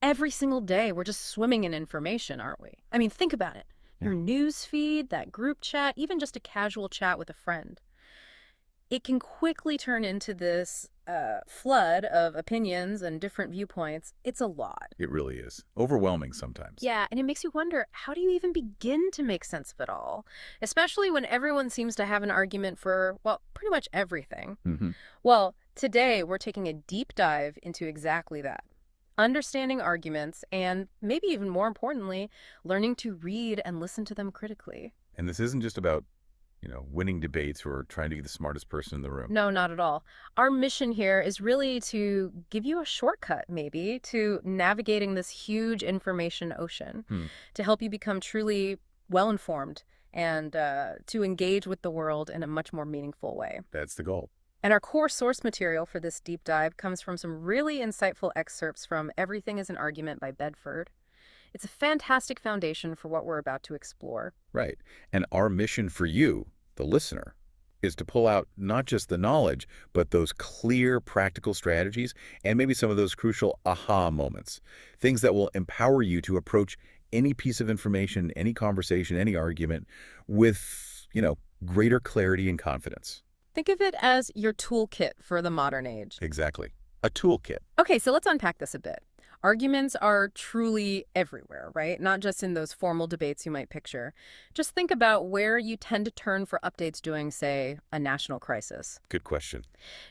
Every single day, we're just swimming in information, aren't we? I mean, think about it. Yeah. Your news feed, that group chat, even just a casual chat with a friend. It can quickly turn into this flood of opinions and different viewpoints. It's a lot. It really is. Overwhelming sometimes. Yeah, and it makes you wonder, how do you even begin to make sense of it all? Especially when everyone seems to have an argument for, well, pretty much everything. Hmm. Well, today we're taking a deep dive into exactly that. Understanding arguments and, maybe even more importantly, learning to read and listen to them critically. And this isn't just about, winning debates or trying to be the smartest person in the room. No, not at all. Our mission here is really to give you a shortcut, maybe, to navigating this huge information ocean, Hmm. to help you become truly well informed and to engage with the world in a much more meaningful way. That's the goal. And our core source material for this deep dive comes from some really insightful excerpts from Everything is an Argument by Bedford. It's a fantastic foundation for what we're about to explore. Right. And our mission for you, the listener, is to pull out not just the knowledge, but those clear, practical strategies and maybe some of those crucial aha moments. Things that will empower you to approach any piece of information, any conversation, any argument with, greater clarity and confidence. Think of it as your toolkit for the modern age. Exactly. A toolkit. Okay, so let's unpack this a bit. Arguments are truly everywhere, right? Not just in those formal debates you might picture. Just think about where you tend to turn for updates during, say, a national crisis. Good question.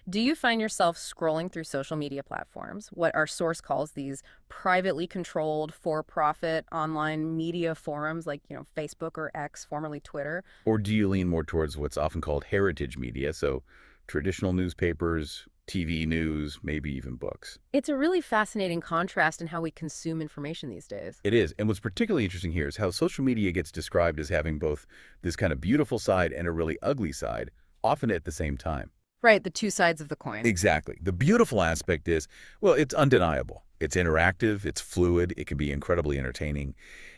Do you find yourself scrolling through social media platforms, what our source calls these privately controlled, for-profit online media forums like, Facebook or X, formerly Twitter? Or do you lean more towards what's often called heritage media, so traditional newspapers, TV news, maybe even books? It's a really fascinating contrast in how we consume information these days. It is. And what's particularly interesting here is how social media gets described as having both this kind of beautiful side and a really ugly side, often at the same time. Right, the two sides of the coin. Exactly. The beautiful aspect is, well, it's undeniable. It's interactive, it's fluid, it can be incredibly entertaining.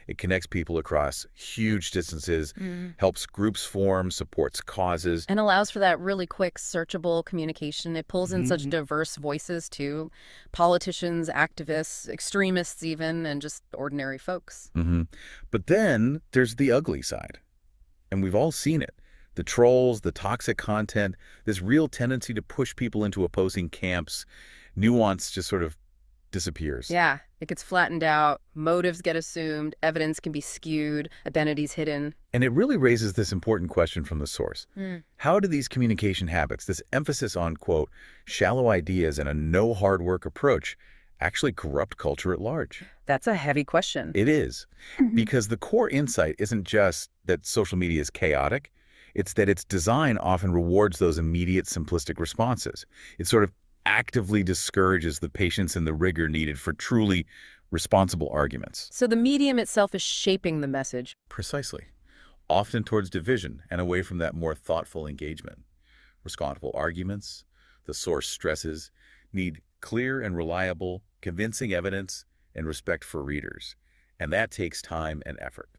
It connects people across huge distances, helps groups form, supports causes. And allows for that really quick, searchable communication. It pulls in such Mhm. diverse voices, too. Politicians, activists, extremists even, and just ordinary folks. Hmm. But then there's the ugly side, and we've all seen it. The trolls, the toxic content, this real tendency to push people into opposing camps, nuance just sort of disappears. Yeah, it gets flattened out, motives get assumed, evidence can be skewed, identities hidden. And it really raises this important question from the source. Hmm. How do these communication habits, this emphasis on, quote, shallow ideas and a no hard work approach, actually corrupt culture at large? That's a heavy question. It is, because the core insight isn't just that social media is chaotic, it's that its design often rewards those immediate simplistic responses. It sort of actively discourages the patience and the rigor needed for truly responsible arguments. So the medium itself is shaping the message. Precisely. Often towards division and away from that more thoughtful engagement. Responsible arguments, the source stresses, need clear and reliable, convincing evidence and respect for readers. And that takes time and effort.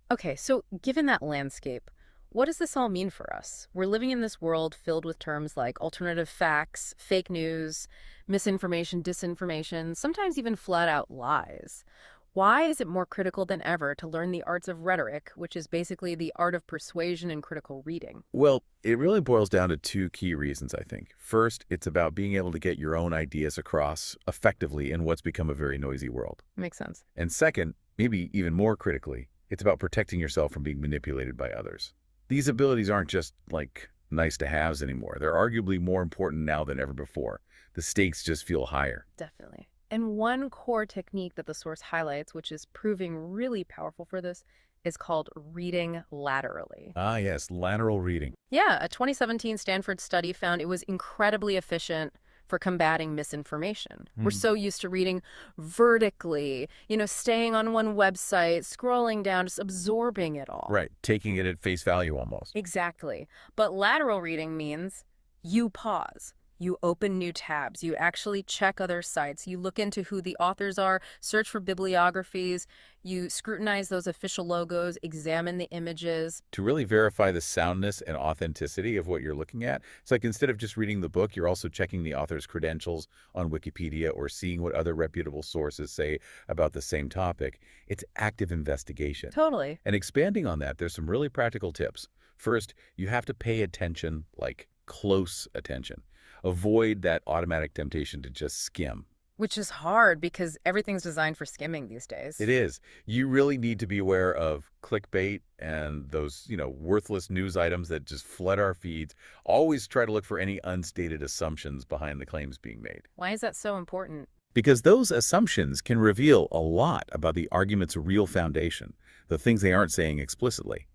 Okay, so given that landscape, what does this all mean for us? We're living in this world filled with terms like alternative facts, fake news, misinformation, disinformation, sometimes even flat out lies. Why is it more critical than ever to learn the arts of rhetoric, which is basically the art of persuasion and critical reading? Well, it really boils down to two key reasons, I think. First, it's about being able to get your own ideas across effectively in what's become a very noisy world. Makes sense. And second, maybe even more critically, it's about protecting yourself from being manipulated by others. These abilities aren't just like nice to haves anymore. They're arguably more important now than ever before. The stakes just feel higher. Definitely. And one core technique that the source highlights, which is proving really powerful for this, is called reading laterally. Ah, yes, lateral reading. Yeah, a 2017 Stanford study found it was incredibly efficient for combating misinformation. We're so used to reading vertically, staying on one website, scrolling down, just absorbing it all. Right, taking it at face value almost. Exactly. But lateral reading means you pause. You open new tabs, you actually check other sites, you look into who the authors are, search for bibliographies, you scrutinize those official logos, examine the images. To really verify the soundness and authenticity of what you're looking at. It's like instead of just reading the book, you're also checking the author's credentials on Wikipedia or seeing what other reputable sources say about the same topic. It's active investigation. Totally. And expanding on that, there's some really practical tips. First, you have to pay attention, like close attention. Avoid that automatic temptation to just skim. Which is hard because everything's designed for skimming these days. It is. You really need to be aware of clickbait and those, worthless news items that just flood our feeds. Always try to look for any unstated assumptions behind the claims being made. Why is that so important? Because those assumptions can reveal a lot about the argument's real foundation, the things they aren't saying explicitly.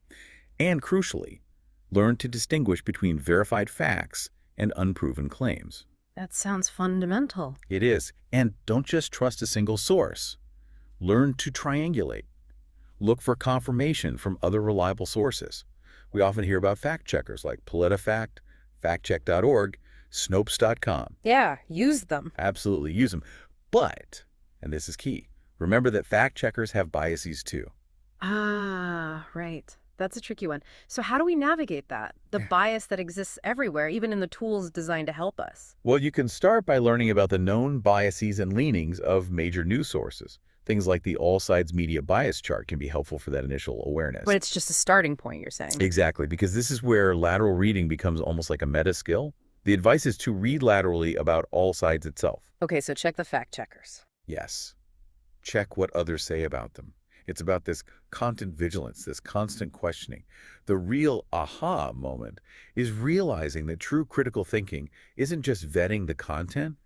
And crucially, learn to distinguish between verified facts and unproven claims. That sounds fundamental. It is. And don't just trust a single source. Learn to triangulate. Look for confirmation from other reliable sources. We often hear about fact checkers like PolitiFact, factcheck.org, Snopes.com. Yeah, use them. Absolutely use them. But, and this is key, remember that fact checkers have biases too. Ah, right. That's a tricky one. So how do we navigate that? The bias that exists everywhere, even in the tools designed to help us. Well, you can start by learning about the known biases and leanings of major news sources. Things like the All Sides Media Bias Chart can be helpful for that initial awareness. But it's just a starting point, you're saying. Exactly, because this is where lateral reading becomes almost like a meta skill. The advice is to read laterally about all sides itself. Okay, so check the fact checkers. Yes. Check what others say about them. It's about this content vigilance, this constant questioning. The real aha moment is realizing that true critical thinking isn't just vetting the content,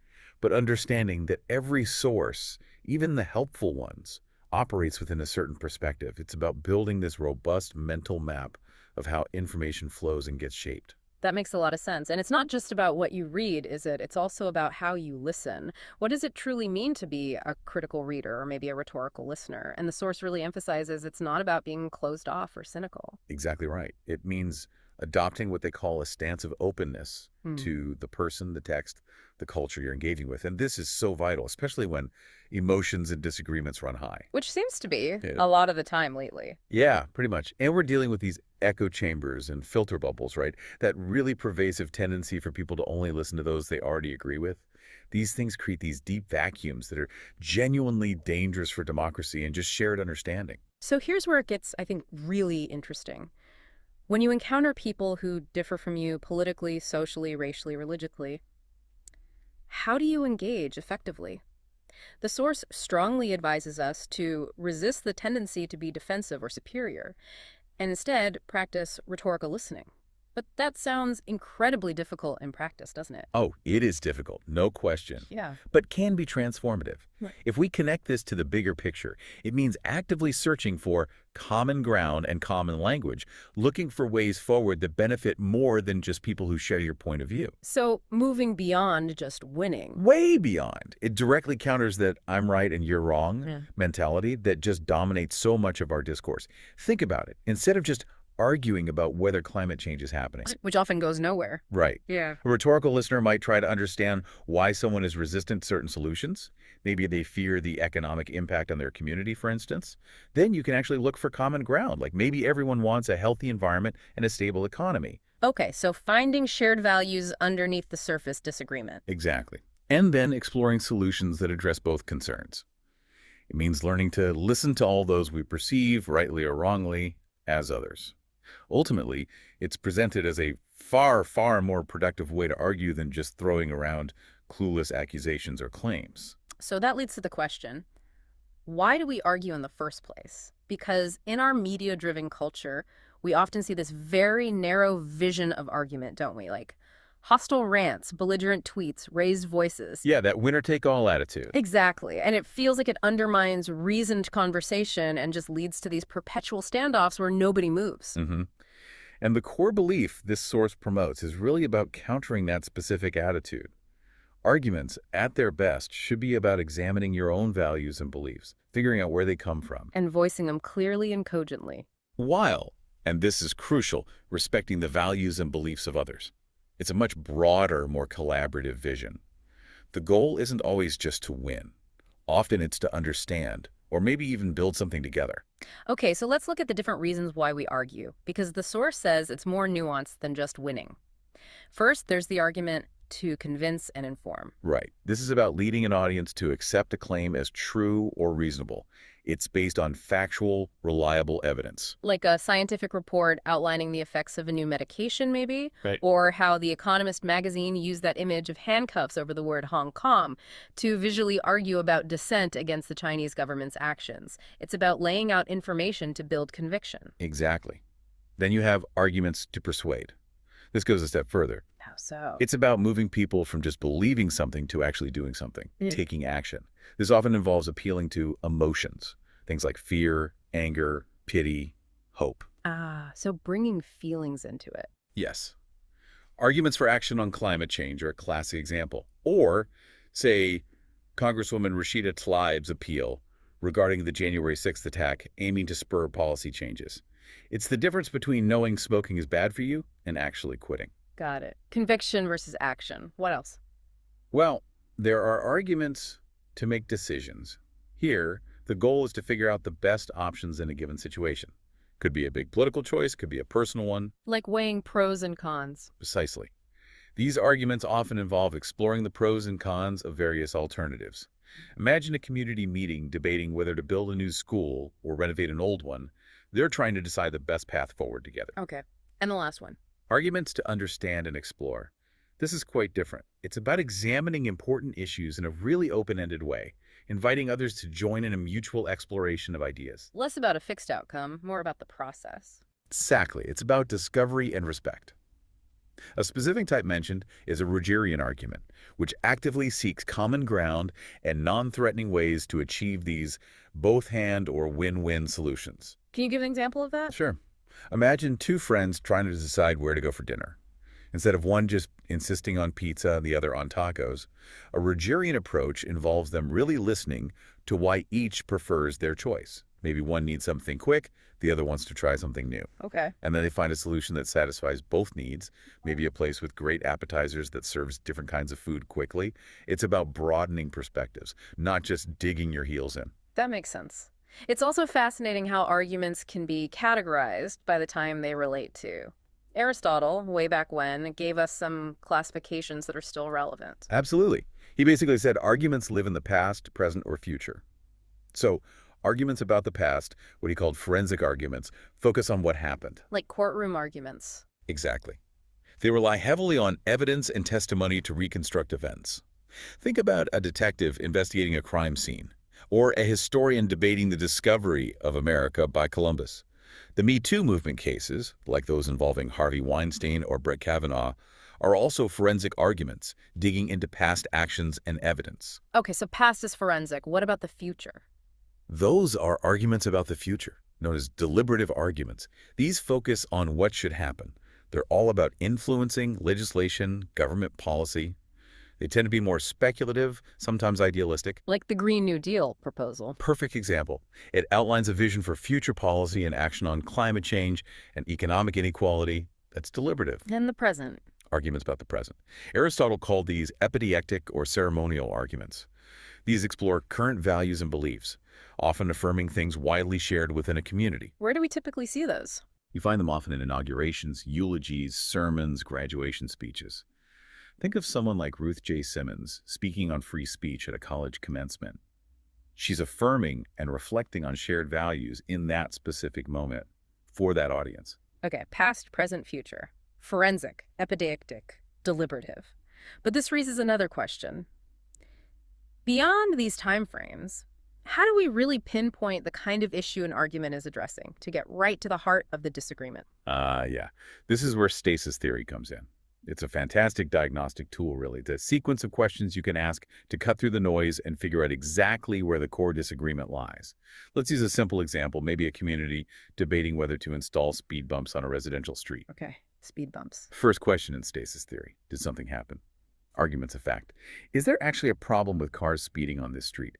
but understanding that every source, even the helpful ones, operates within a certain perspective. It's about building this robust mental map of how information flows and gets shaped. That makes a lot of sense. And it's not just about what you read, is it? It's also about how you listen. What does it truly mean to be a critical reader or maybe a rhetorical listener? And the source really emphasizes it's not about being closed off or cynical. Exactly right. It means adopting what they call a stance of openness Hmm. to the person, the text, the culture you're engaging with. And this is so vital, especially when emotions and disagreements run high. Which seems to be Yeah. a lot of the time lately. Yeah, pretty much. And we're dealing with these echo chambers and filter bubbles, right? That really pervasive tendency for people to only listen to those they already agree with. These things create these deep vacuums that are genuinely dangerous for democracy and just shared understanding. So here's where it gets, I think, really interesting. When you encounter people who differ from you politically, socially, racially, religiously, how do you engage effectively? The source strongly advises us to resist the tendency to be defensive or superior, and instead practice rhetorical listening. But that sounds incredibly difficult in practice, doesn't it? Oh, it is difficult, no question, Yeah. but can be transformative. Right. If we connect this to the bigger picture, it means actively searching for common ground and common language, looking for ways forward that benefit more than just people who share your point of view. So moving beyond just winning. Way beyond. It directly counters that I'm right and you're wrong Yeah. mentality that just dominates so much of our discourse. Think about it. Instead of just arguing about whether climate change is happening. Which often goes nowhere. Right. Yeah. A rhetorical listener might try to understand why someone is resistant to certain solutions. Maybe they fear the economic impact on their community, for instance. Then you can actually look for common ground, like maybe everyone wants a healthy environment and a stable economy. Okay, so finding shared values underneath the surface disagreement. Exactly. And then exploring solutions that address both concerns. It means learning to listen to all those we perceive, rightly or wrongly, as others. Ultimately, it's presented as a far, far more productive way to argue than just throwing around clueless accusations or claims. So that leads to the question, why do we argue in the first place? Because in our media-driven culture, we often see this very narrow vision of argument, don't we? Like hostile rants, belligerent tweets, raised voices. Yeah, that winner-take-all attitude. Exactly. And it feels like it undermines reasoned conversation and just leads to these perpetual standoffs where nobody moves. Mm-hmm. And the core belief this source promotes is really about countering that specific attitude. Arguments, at their best, should be about examining your own values and beliefs, figuring out where they come from. And voicing them clearly and cogently. While, and this is crucial, respecting the values and beliefs of others. It's a much broader, more collaborative vision. The goal isn't always just to win. Often it's to understand, or maybe even build something together. Okay, so let's look at the different reasons why we argue, because the source says it's more nuanced than just winning. First, there's the argument to convince and inform. Right. This is about leading an audience to accept a claim as true or reasonable. It's based on factual, reliable evidence. Like a scientific report outlining the effects of a new medication, maybe, Right. or how The Economist magazine used that image of handcuffs over the word Hong Kong to visually argue about dissent against the Chinese government's actions. It's about laying out information to build conviction. Exactly. Then you have arguments to persuade. This goes a step further. How so? It's about moving people from just believing something to actually doing something, taking action. This often involves appealing to emotions, things like fear, anger, pity, hope. So bringing feelings into it. Yes. Arguments for action on climate change are a classic example. Or, say, Congresswoman Rashida Tlaib's appeal regarding the January 6th attack aiming to spur policy changes. It's the difference between knowing smoking is bad for you and actually quitting. Got it. Conviction versus action. What else? Well, there are arguments to make decisions. Here, the goal is to figure out the best options in a given situation. Could be a big political choice, could be a personal one. Like weighing pros and cons. Precisely. These arguments often involve exploring the pros and cons of various alternatives. Imagine a community meeting debating whether to build a new school or renovate an old one. They're trying to decide the best path forward together. Okay. And the last one. Arguments to understand and explore. This is quite different. It's about examining important issues in a really open-ended way, inviting others to join in a mutual exploration of ideas. Less about a fixed outcome, more about the process. Exactly. It's about discovery and respect. A specific type mentioned is a Rogerian argument, which actively seeks common ground and non-threatening ways to achieve these both-hand or win-win solutions. Can you give an example of that? Sure. Imagine two friends trying to decide where to go for dinner. Instead of one just insisting on pizza and the other on tacos, a Rogerian approach involves them really listening to why each prefers their choice. Maybe one needs something quick, the other wants to try something new. Okay. And then they find a solution that satisfies both needs, maybe a place with great appetizers that serves different kinds of food quickly. It's about broadening perspectives, not just digging your heels in. That makes sense. It's also fascinating how arguments can be categorized by the time they relate to. Aristotle, way back when, gave us some classifications that are still relevant. Absolutely. He basically said arguments live in the past, present, or future. So, arguments about the past, what he called forensic arguments, focus on what happened. Like courtroom arguments. Exactly. They rely heavily on evidence and testimony to reconstruct events. Think about a detective investigating a crime scene, or a historian debating the discovery of America by Columbus. The Me Too movement cases, like those involving Harvey Weinstein or Brett Kavanaugh, are also forensic arguments, digging into past actions and evidence. Okay, so past is forensic. What about the future? Those are arguments about the future, known as deliberative arguments. These focus on what should happen. They're all about influencing legislation, government policy. They tend to be more speculative, sometimes idealistic. Like the Green New Deal proposal. Perfect example. It outlines a vision for future policy and action on climate change and economic inequality. That's deliberative. And the present. Arguments about the present. Aristotle called these epideictic or ceremonial arguments. These explore current values and beliefs, often affirming things widely shared within a community. Where do we typically see those? You find them often in inaugurations, eulogies, sermons, graduation speeches. Think of someone like Ruth J. Simmons speaking on free speech at a college commencement. She's affirming and reflecting on shared values in that specific moment for that audience. Okay, past, present, future. Forensic, epideictic, deliberative. But this raises another question. Beyond these time frames, how do we really pinpoint the kind of issue an argument is addressing to get right to the heart of the disagreement? Yeah. This is where stasis theory comes in. It's a fantastic diagnostic tool, really. The sequence of questions you can ask to cut through the noise and figure out exactly where the core disagreement lies. Let's use a simple example, maybe a community debating whether to install speed bumps on a residential street. Okay, speed bumps. First question in stasis theory, did something happen? Argument's a fact. Is there actually a problem with cars speeding on this street?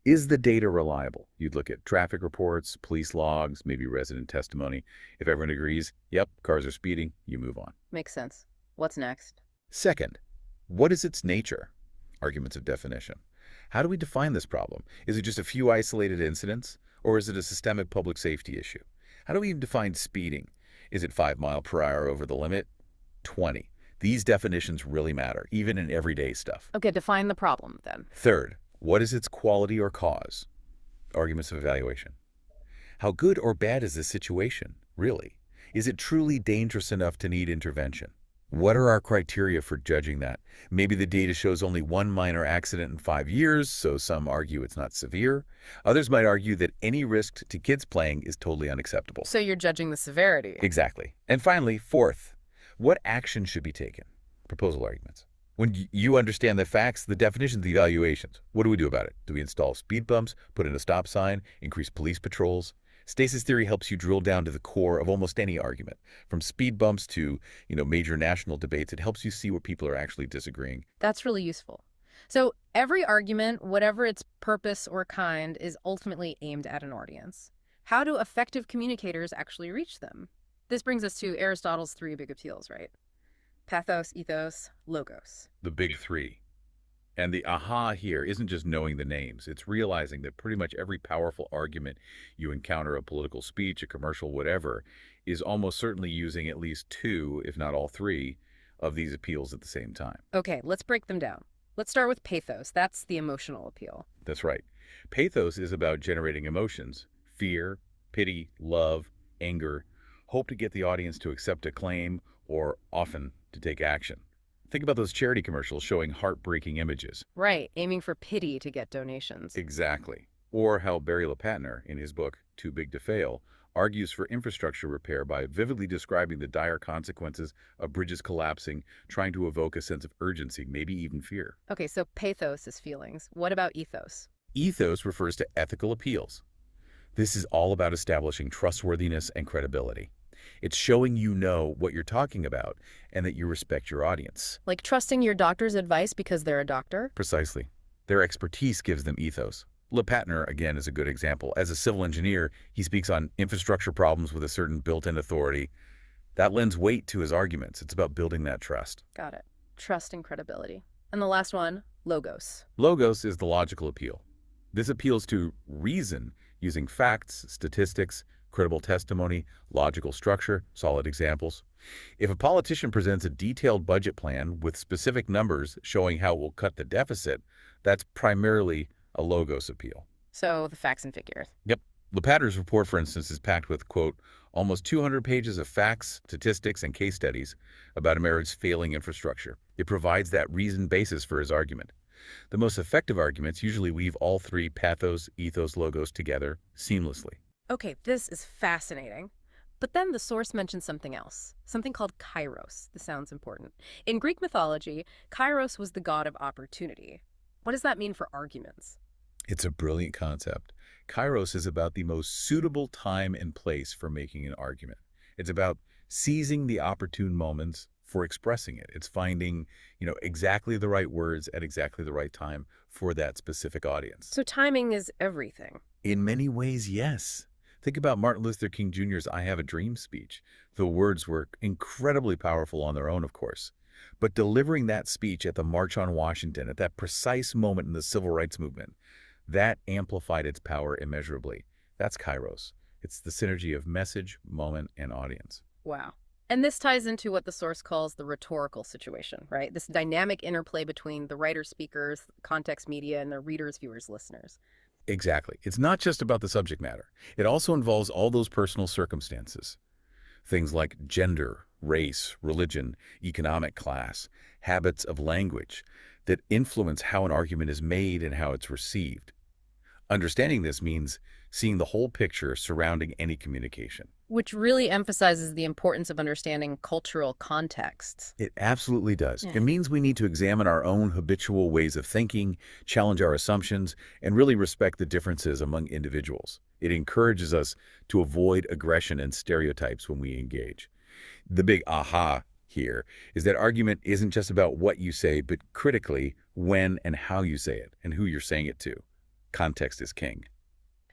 Is the data reliable? You'd look at traffic reports, police logs, maybe resident testimony. If everyone agrees, yep, cars are speeding, you move on. Makes sense. What's next? Second, what is its nature? Arguments of definition. How do we define this problem? Is it just a few isolated incidents, or is it a systemic public safety issue? How do we even define speeding? Is it 5 miles per hour over the limit? 20. These definitions really matter, even in everyday stuff. Okay, define the problem then. Third, what is its quality or cause? Arguments of evaluation. How good or bad is this situation, really? Is it truly dangerous enough to need intervention? What are our criteria for judging that? Maybe the data shows only one minor accident in 5 years, so some argue it's not severe. Others might argue that any risk to kids playing is totally unacceptable. So you're judging the severity. Exactly. And finally, fourth, what action should be taken? Proposal arguments. When you understand the facts, the definitions, the evaluations, what do we do about it? Do we install speed bumps, put in a stop sign, increase police patrols? Stasis theory helps you drill down to the core of almost any argument. From speed bumps to, major national debates, it helps you see where people are actually disagreeing. That's really useful. So every argument, whatever its purpose or kind, is ultimately aimed at an audience. How do effective communicators actually reach them? This brings us to Aristotle's three big appeals, right? Pathos, ethos, logos. The big three. And the aha here isn't just knowing the names. It's realizing that pretty much every powerful argument you encounter, a political speech, a commercial, whatever, is almost certainly using at least two, if not all three, of these appeals at the same time. Okay, let's break them down. Let's start with pathos. That's the emotional appeal. That's right. Pathos is about generating emotions: fear, pity, love, anger, hope to get the audience to accept a claim, or often to take action. Think about those charity commercials showing heartbreaking images. Right, aiming for pity to get donations. Exactly. Or how Barry LePatner, in his book Too Big to Fail, argues for infrastructure repair by vividly describing the dire consequences of bridges collapsing, trying to evoke a sense of urgency, maybe even fear. Okay, so pathos is feelings. What about ethos? Ethos refers to ethical appeals. This is all about establishing trustworthiness and credibility. It's showing you know what you're talking about and that you respect your audience. Like trusting your doctor's advice because they're a doctor? Precisely. Their expertise gives them ethos. LePatner, again, is a good example. As a civil engineer, he speaks on infrastructure problems with a certain built-in authority. That lends weight to his arguments. It's about building that trust. Got it. Trust and credibility. And the last one, logos. Logos is the logical appeal. This appeals to reason using facts, statistics, credible testimony, logical structure, solid examples. If a politician presents a detailed budget plan with specific numbers showing how it will cut the deficit, that's primarily a logos appeal. So the facts and figures. Yep. LePatner's report, for instance, is packed with, quote, almost 200 pages of facts, statistics, and case studies about America's failing infrastructure. It provides that reasoned basis for his argument. The most effective arguments usually weave all three pathos, ethos, logos together seamlessly. Okay, this is fascinating. But then the source mentions something else, something called Kairos. This sounds important. In Greek mythology, Kairos was the god of opportunity. What does that mean for arguments? It's a brilliant concept. Kairos is about the most suitable time and place for making an argument. It's about seizing the opportune moments for expressing it. It's finding, exactly the right words at exactly the right time for that specific audience. So timing is everything. In many ways, yes. Think about Martin Luther King Jr.'s I Have a Dream speech. The words were incredibly powerful on their own, of course. But delivering that speech at the March on Washington, at that precise moment in the Civil Rights Movement, that amplified its power immeasurably. That's Kairos. It's the synergy of message, moment, and audience. Wow. And this ties into what the source calls the rhetorical situation, right? This dynamic interplay between the writer speakers, context media, and the readers, viewers, listeners. Exactly. It's not just about the subject matter. It also involves all those personal circumstances. Things like gender, race, religion, economic class, habits of language that influence how an argument is made and how it's received. Understanding this means seeing the whole picture surrounding any communication. Which really emphasizes the importance of understanding cultural contexts. It absolutely does. Yeah. It means we need to examine our own habitual ways of thinking, challenge our assumptions, and really respect the differences among individuals. It encourages us to avoid aggression and stereotypes when we engage. The big aha here is that argument isn't just about what you say, but critically when and how you say it and who you're saying it to. Context is king.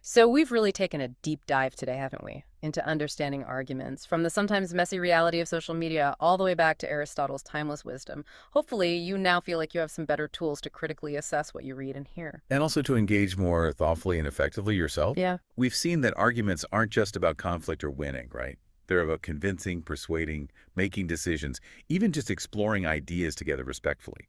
So we've really taken a deep dive today, haven't we? into understanding arguments, from the sometimes messy reality of social media all the way back to Aristotle's timeless wisdom. Hopefully, you now feel like you have some better tools to critically assess what you read and hear. And also to engage more thoughtfully and effectively yourself. Yeah. We've seen that arguments aren't just about conflict or winning, right? They're about convincing, persuading, making decisions, even just exploring ideas together respectfully.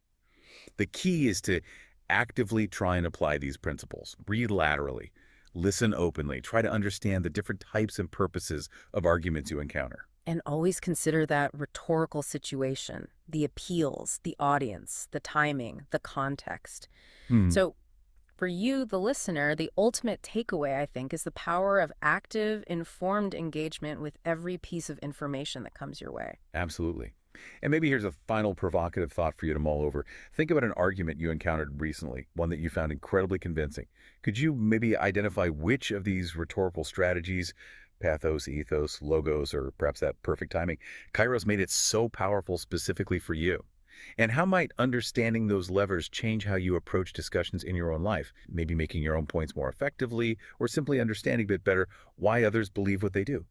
The key is to actively try and apply these principles, read laterally, listen openly, try to understand the different types and purposes of arguments you encounter. And always consider that rhetorical situation, the appeals, the audience, the timing, the context. Hmm, So, for you, the listener, the ultimate takeaway, I think, is the power of active, informed engagement with every piece of information that comes your way. absolutely. And maybe here's a final provocative thought for you to mull over. Think about an argument you encountered recently, one that you found incredibly convincing. Could you maybe identify which of these rhetorical strategies, pathos, ethos, logos, or perhaps that perfect timing, Kairos made it so powerful specifically for you? And how might understanding those levers change how you approach discussions in your own life, maybe making your own points more effectively, or simply understanding a bit better why others believe what they do?